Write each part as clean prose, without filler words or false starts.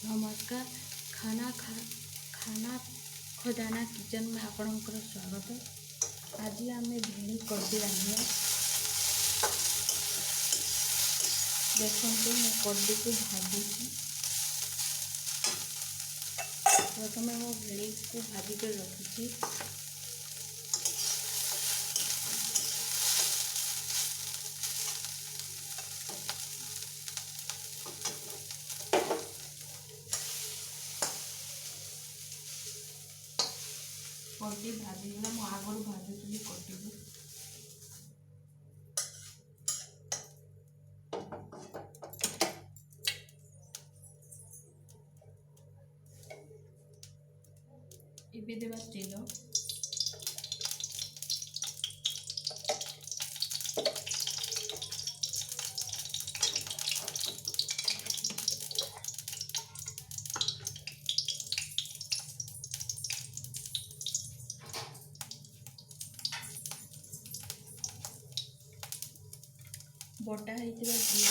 नमस्कार। खाना खजाना किचन में आपणकर स्वागत। आज आम भेड़ी कड्डी रांधिया। देखो मो कड्डी को भाजी प्रथम मो भेड़ी को भाजिक रखी। कड्डी भाजीगला मु आगु भाजुली कड्डी को इबे देवा तेल बटा होता जीरा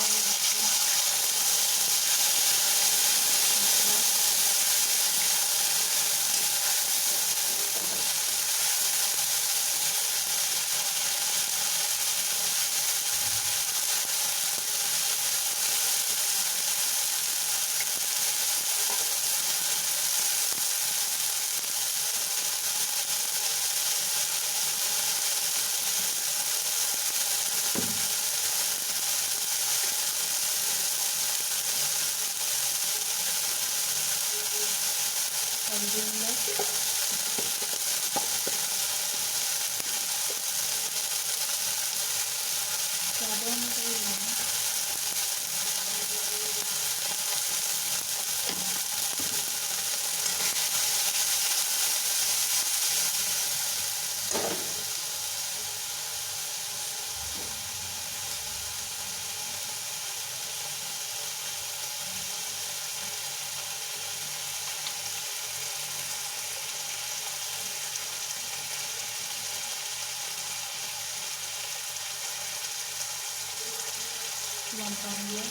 स्वाद अनुसार लंका दिए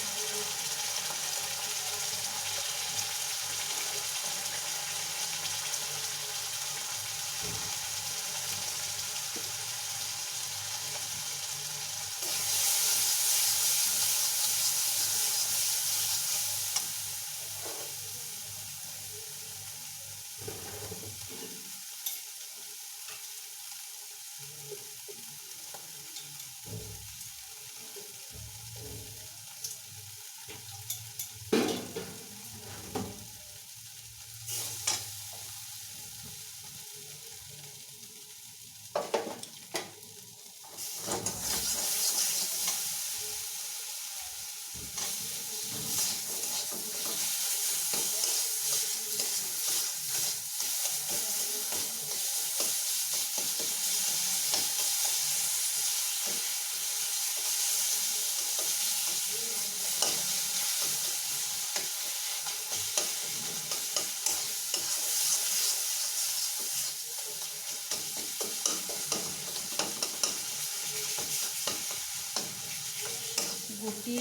गोटे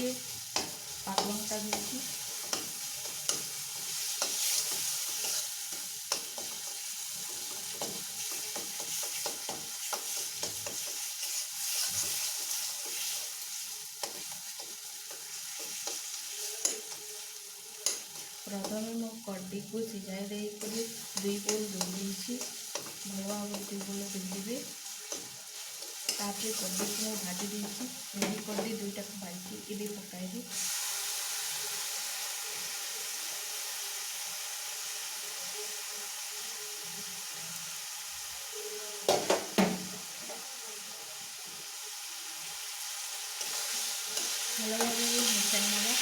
पातलघंटा देती प्रथम मो कड्डी को सीझाई देकर 2 पोल धोई भल भाव 2 पोल धोबे। तापर कड्डी को भाजी देती भेड़ी कड्डी 2टा भाजी ये पकाइबी। भल भाव मिसाई ना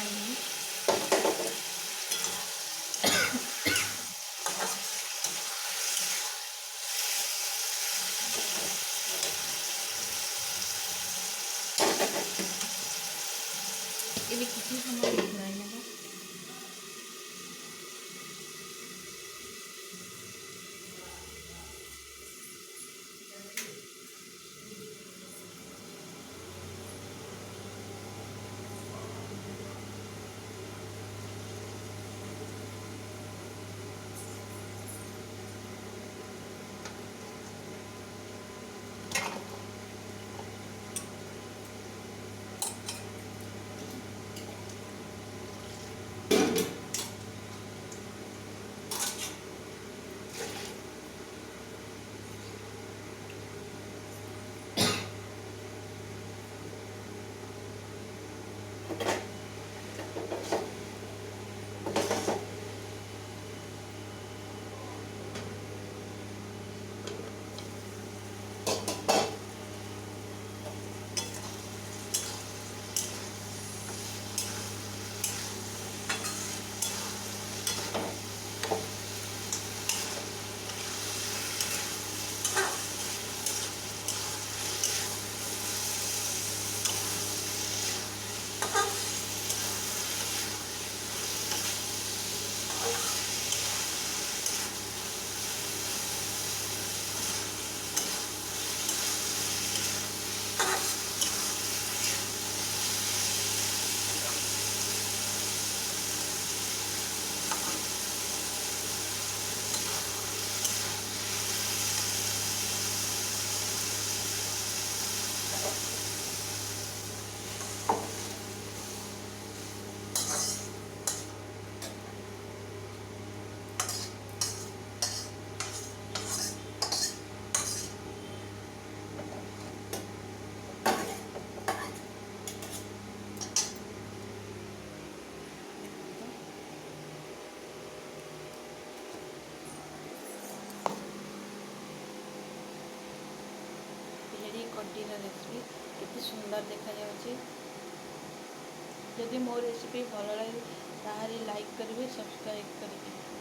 ढाली ये किसी समय घुराई नेबा। कड्डीर रेसिपी केते सुंदर देखा जाउछि। जदि मो रेसिपी भल लगे ताहले लाइक करेंगे, सब्सक्राइब करेंगे।